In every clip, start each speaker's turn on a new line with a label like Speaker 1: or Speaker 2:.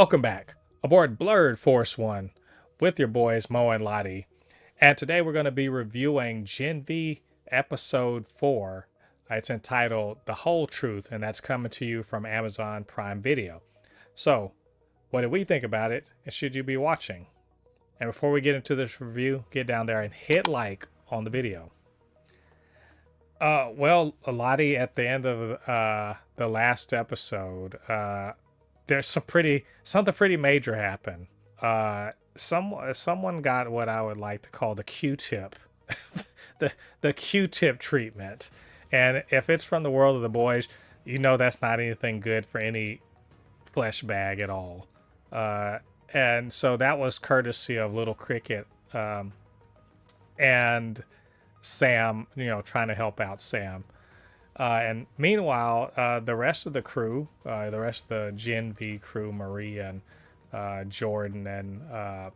Speaker 1: Welcome back aboard Blurred Force One with your boys Mo and Lottie. And today we're going to be reviewing Gen V Episode 4. It's entitled The Whole Truth, and that's coming to you from Amazon Prime Video. So, what did we think about it, and should you be watching? And before we get into this review, get down there and hit like on the video. Well, Lottie, at the end of the last episode, there's something pretty major happened. Someone got what I would like to call the Q-tip, the Q-tip treatment, and if it's from the world of the boys, you know that's not anything good for any flesh bag at all. And so that was courtesy of Little Cricket, and Sam, trying to help out Sam. And meanwhile, the rest of the crew, the rest of the Gen V crew, Maria and Jordan and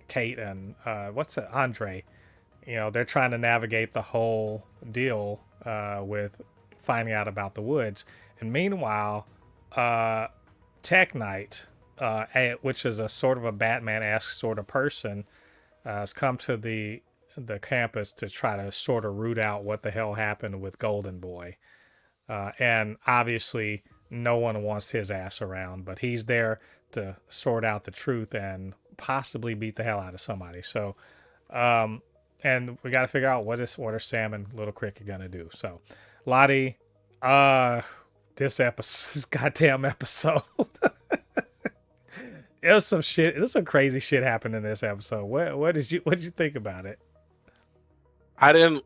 Speaker 1: Kate and Andre, they're trying to navigate the whole deal with finding out about the woods. And meanwhile, Tek Knight, which is a sort of a Batman-esque sort of person, has come to the campus to try to sort of root out what the hell happened with Golden Boy. And obviously, no one wants his ass around, but he's there to sort out the truth and possibly beat the hell out of somebody. So, and we got to figure out what are Sam and Little Cricket gonna do. So, Lottie, this goddamn episode. It was some shit. There's some crazy shit happened in this episode. What did you think about it?
Speaker 2: I didn't.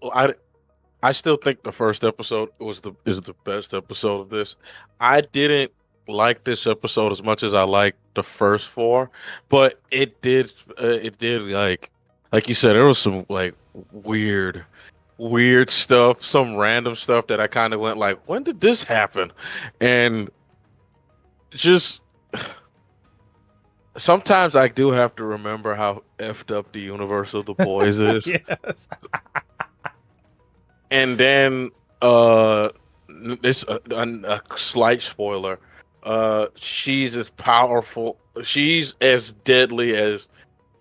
Speaker 2: I still think the first episode is the best episode of this. I didn't like this episode as much as I liked the first four, but it did like you said, there was some like weird stuff, some random stuff that I kind of went like, when did this happen? And just sometimes I do have to remember how effed up the universe of the boys is.
Speaker 1: Yes.
Speaker 2: And then uh this a slight spoiler. She's as powerful, she's as deadly as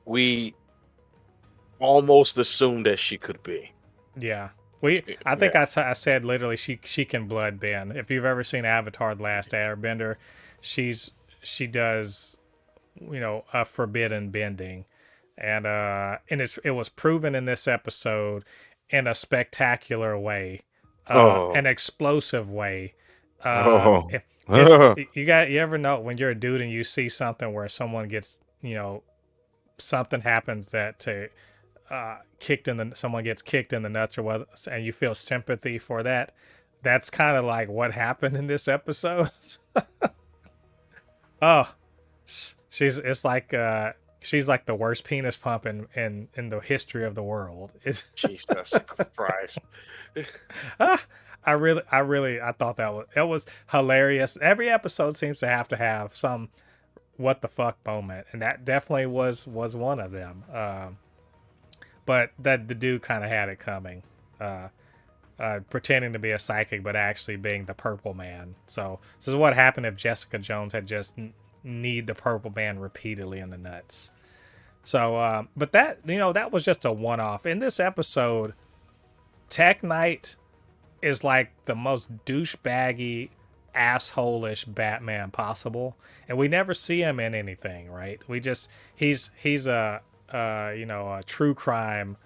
Speaker 2: we almost assumed that she could be.
Speaker 1: Yeah. I think I said literally she can blood bend. If you've ever seen Avatar: The Last Airbender, she does a forbidden bending, and it was proven in this episode in a spectacular way,
Speaker 2: Oh.
Speaker 1: an explosive way.
Speaker 2: Oh.
Speaker 1: You ever know when you're a dude and you see something where someone gets something happens that to someone gets kicked in the nuts or what, and you feel sympathy for that. That's kind of like what happened in this episode. Oh, it's like she's like the worst penis pump in the history of the world. It's
Speaker 2: Jesus Christ.
Speaker 1: I thought it was hilarious. Every episode seems to have some what the fuck moment, and that definitely was one of them. But that the dude kind of had it coming, pretending to be a psychic, but actually being the Purple Man. So this is what happened if Jessica Jones had just need the Purple Man repeatedly in the nuts. So, but that was just a one-off. In this episode, Tek Knight is like the most douchebaggy, asshole-ish Batman possible, and we never see him in anything, right? He's a true crime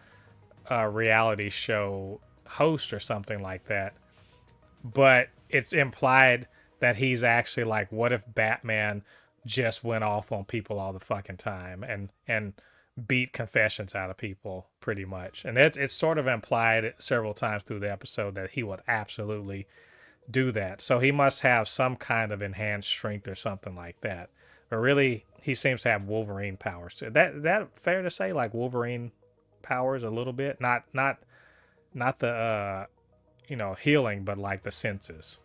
Speaker 1: reality show host or something like that, but it's implied that he's actually like, what if Batman just went off on people all the fucking time and beat confessions out of people pretty much. And it's sort of implied several times through the episode that he would absolutely do that. So he must have some kind of enhanced strength or something like that. But really, he seems to have Wolverine powers. That fair to say, like Wolverine powers a little bit, not the healing, but like the senses.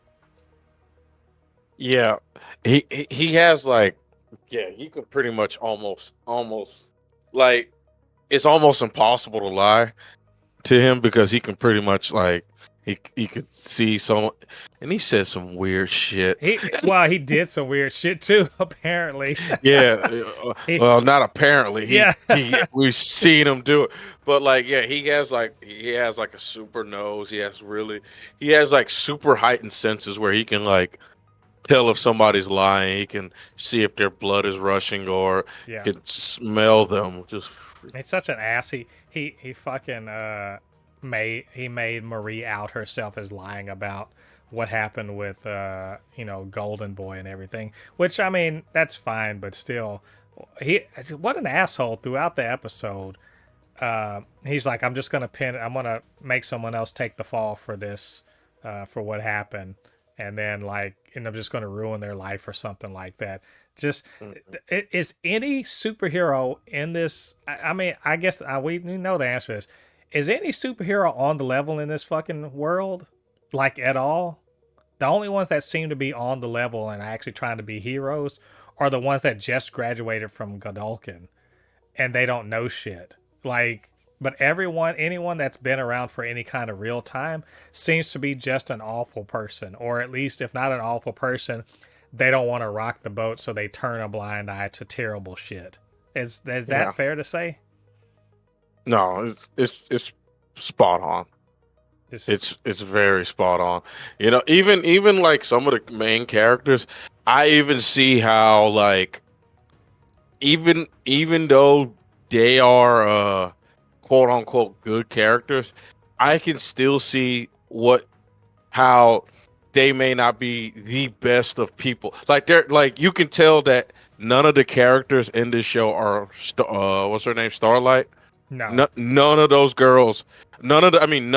Speaker 2: Yeah, he has like, yeah, he could pretty much almost like, it's almost impossible to lie to him because he can pretty much like, he could see someone, and he said some weird shit.
Speaker 1: He did some weird shit too, apparently.
Speaker 2: Yeah,
Speaker 1: he,
Speaker 2: well, not apparently.
Speaker 1: yeah.
Speaker 2: We've seen him do it, but like, yeah, he has like a super nose. He has like super heightened senses where he can like tell if somebody's lying. He can see if their blood is rushing or
Speaker 1: Yeah.
Speaker 2: can smell them. Just
Speaker 1: He's such an ass. He fucking made Marie out herself as lying about what happened with Golden Boy and everything. Which, I mean, that's fine, but still, what an asshole throughout the episode. He's like, I'm gonna make someone else take the fall for this, for what happened, and then I'm just gonna ruin their life or something like that. Just is any superhero in this? I mean, I guess we know the answer is any superhero on the level in this fucking world, like at all? The only ones that seem to be on the level and actually trying to be heroes are the ones that just graduated from Godolkin and they don't know shit. But anyone that's been around for any kind of real time seems to be just an awful person, or at least if not an awful person, they don't want to rock the boat, so they turn a blind eye to terrible shit. Is that
Speaker 2: yeah.
Speaker 1: fair to say?
Speaker 2: No, it's spot on.
Speaker 1: It's,
Speaker 2: It's very spot on. Even like some of the main characters, I even see how like even though they are quote unquote good characters, I can still see how they may not be the best of people. Like they're like you can tell that none of the characters in this show are what's her name, Starlight.
Speaker 1: no,
Speaker 2: No, none of those girls, none of the main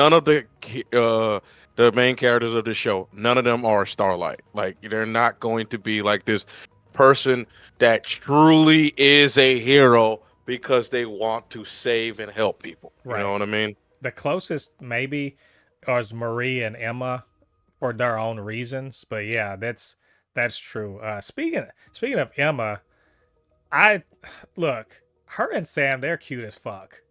Speaker 2: characters of the show, none of them are Starlight. Like they're not going to be like this person that truly is a hero because they want to save and help people. You know
Speaker 1: right.
Speaker 2: what I mean?
Speaker 1: The closest maybe is Marie and Emma for their own reasons, but yeah, that's true. Speaking of Emma, I look, her and Sam, they're cute as fuck.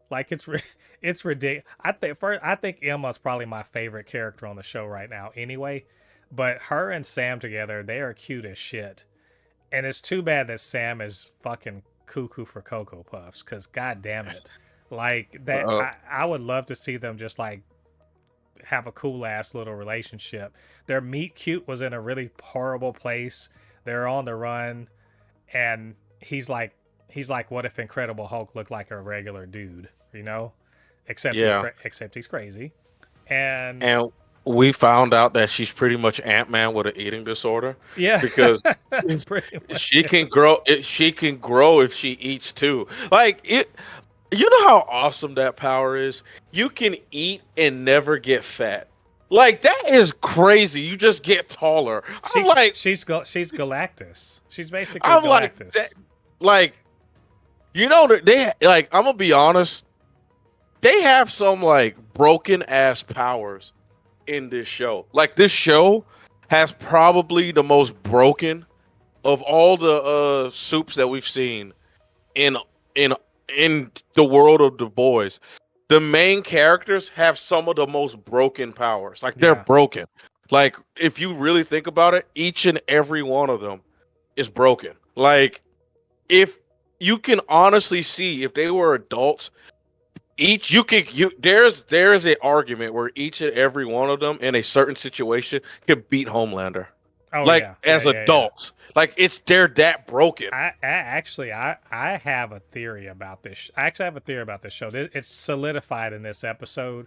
Speaker 1: It's ridiculous. I think Emma's probably my favorite character on the show right now. Anyway, but her and Sam together, they are cute as shit. And it's too bad that Sam is fucking cuckoo for Cocoa Puffs, because god damn it, like that.
Speaker 2: Uh,
Speaker 1: I would love to see them just like have a cool ass little relationship. Their meet cute was in a really horrible place. They're on the run, and he's like, what if Incredible Hulk looked like a regular dude, you know? Except
Speaker 2: yeah,
Speaker 1: except he's crazy. And
Speaker 2: and we found out that she's pretty much Ant-Man with an eating disorder
Speaker 1: yeah,
Speaker 2: because
Speaker 1: pretty much
Speaker 2: she can
Speaker 1: is.
Speaker 2: grow. She can grow if she eats too. Like it. You know how awesome that power is? You can eat and never get fat. Like that is crazy. You just get taller.
Speaker 1: She's Galactus. She's basically
Speaker 2: I'm like that.
Speaker 1: Galactus.
Speaker 2: Like that they like. I'm gonna be honest. They have some like broken ass powers in this show. Like this show has probably the most broken of all the soups that we've seen in in in the world of the boys. The main characters have some of the most broken powers. Like they're
Speaker 1: Yeah.
Speaker 2: broken. Like if you really think about it, each and every one of them is broken. Like if you can honestly see if they were adults, each you can you there's an argument where each and every one of them in a certain situation could beat Homelander.
Speaker 1: Oh
Speaker 2: Like
Speaker 1: yeah.
Speaker 2: as
Speaker 1: Yeah.
Speaker 2: adults. Like they're that broken.
Speaker 1: I have a theory about this. I actually have a theory about this show. It's solidified in this episode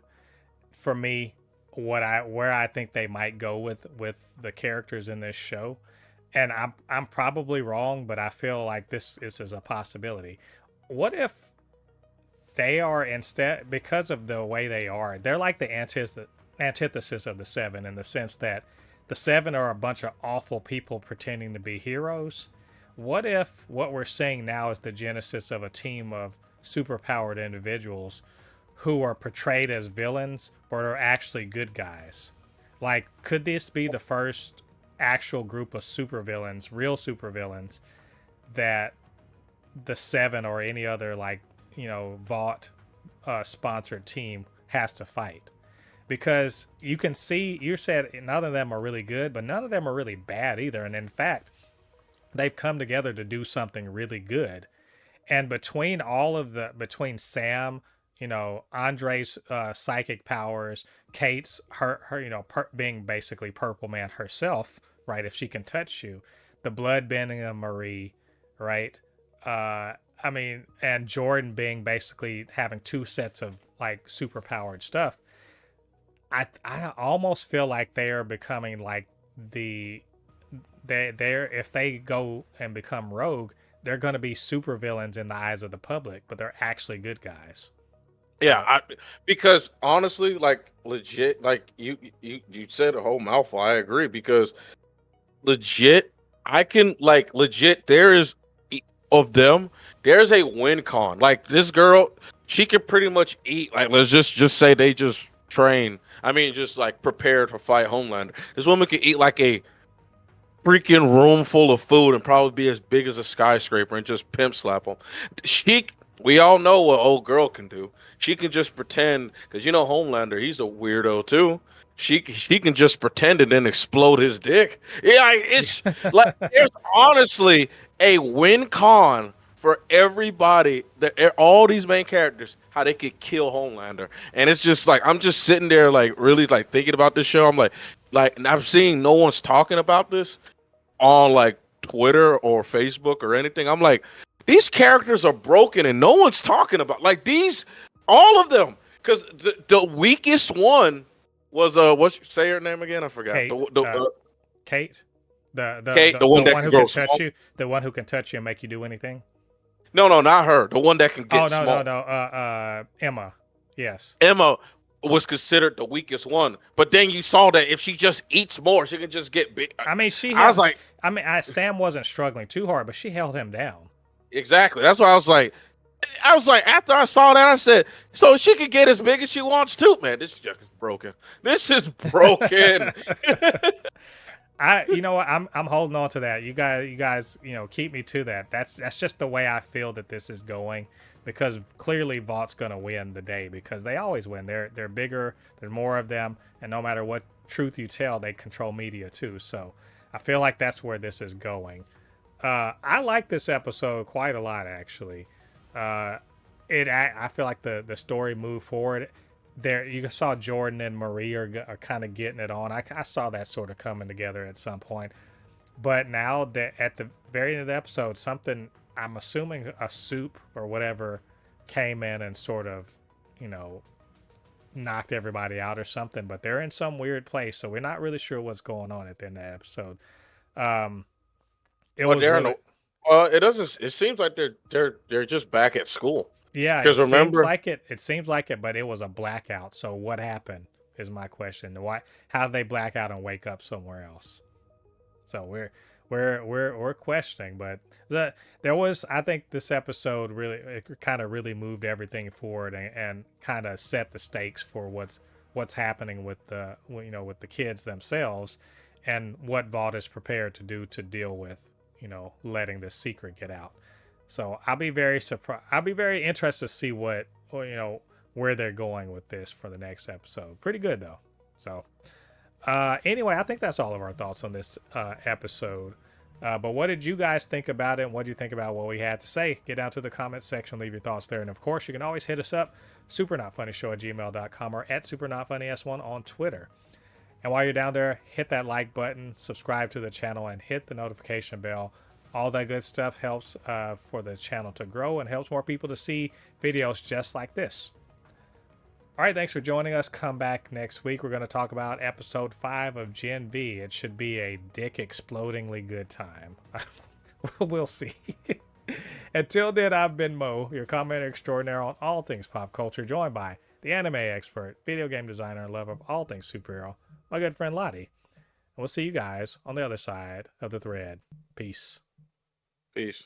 Speaker 1: for me where I think they might go with the characters in this show. And I'm probably wrong, but I feel like this is a possibility. What if they are, instead, because of the way they are, they're like the antithesis of the Seven, in the sense that the Seven are a bunch of awful people pretending to be heroes. What if what we're seeing now is the genesis of a team of superpowered individuals who are portrayed as villains but are actually good guys? Like, could this be the first actual group of supervillains, real supervillains, that the Seven or any other, like, Vought sponsored team has to fight? because you can see, you said none of them are really good, but none of them are really bad either. And in fact, they've come together to do something really good. And between Sam, Andre's psychic powers, Kate's her being basically Purple Man herself, right? If she can touch you, the blood bending of Marie, right? I mean, and Jordan being basically having two sets of like super powered stuff. I almost feel like they are becoming like the they're if they go and become rogue, they're going to be super villains in the eyes of the public, but they're actually good guys.
Speaker 2: Yeah, because honestly, like legit, like you said a whole mouthful. I agree because legit, I can like legit. There is of them. There's a win con. Like this girl, she can pretty much eat. Like let's just say they just train. I mean, just like prepared to fight Homelander. This woman can eat like a freaking room full of food and probably be as big as a skyscraper and just pimp slap them. She, we all know what old girl can do. She can just pretend because Homelander, he's a weirdo too. She can just pretend and then explode his dick. Yeah, it's like there's honestly a win con for everybody. That all these main characters, how they could kill Homelander, and it's just like I'm just sitting there like really like thinking about this show. I'm like, and I'm seeing no one's talking about this on like Twitter or Facebook or anything. I'm like, these characters are broken and no one's talking about like these, all of them. Because the weakest one was say her name again? I forgot.
Speaker 1: Kate, Kate,
Speaker 2: Kate, the one that
Speaker 1: one
Speaker 2: can
Speaker 1: who
Speaker 2: grow
Speaker 1: can
Speaker 2: small.
Speaker 1: touch you, the one who can touch you and make you do anything.
Speaker 2: No, not her. The one that can get small.
Speaker 1: No. Emma. Yes.
Speaker 2: Emma was considered the weakest one, but then you saw that if she just eats more, she can just get big.
Speaker 1: I mean, Sam wasn't struggling too hard, but she held him down.
Speaker 2: Exactly. That's why I was like, after I saw that, I said, so she can get as big as she wants too. Man, this junk is broken. This is broken.
Speaker 1: You know what? I'm holding on to that. You guys, keep me to that. That's just the way I feel that this is going, because clearly Vaught's gonna win the day because they always win. They're bigger. There's more of them, and no matter what truth you tell, they control media too. So I feel like that's where this is going. I like this episode quite a lot, actually. I feel like the story moved forward. There, you saw Jordan and Marie are kind of getting it on. I saw that sort of coming together at some point. But now that at the very end of the episode, something, I'm assuming a soup or whatever, came in and sort of, knocked everybody out or something. But they're in some weird place, so we're not really sure what's going on at the end of the episode.
Speaker 2: It doesn't. It seems like they're just back at school.
Speaker 1: Yeah,
Speaker 2: because remember,
Speaker 1: it seems like it, but it was a blackout. So what happened is my question. How did they black out and wake up somewhere else? So we're questioning, but I think this episode really kind of really moved everything forward and kind of set the stakes for what's happening with the kids themselves and what Vought is prepared to do to deal with letting this secret get out. So I'll be very surprised. I'll be very interested to see where they're going with this for the next episode. Pretty good though. So anyway, I think that's all of our thoughts on this episode. But what did you guys think about it? And what do you think about what we had to say? Get down to the comment section, leave your thoughts there. And of course, you can always hit us up, supernotfunnyshow@gmail.com or at supernotfunnys1 on Twitter. And while you're down there, hit that like button, subscribe to the channel, and hit the notification bell. All that good stuff helps for the channel to grow and helps more people to see videos just like this. All right, thanks for joining us. Come back next week. We're going to talk about episode 5 of Gen V. It should be a dick-explodingly good time. We'll see. Until then, I've been Mo, your commenter extraordinaire on all things pop culture, joined by the anime expert, video game designer, and lover of all things superhero, my good friend Lottie. And we'll see you guys on the other side of the thread. Peace.
Speaker 2: Peace.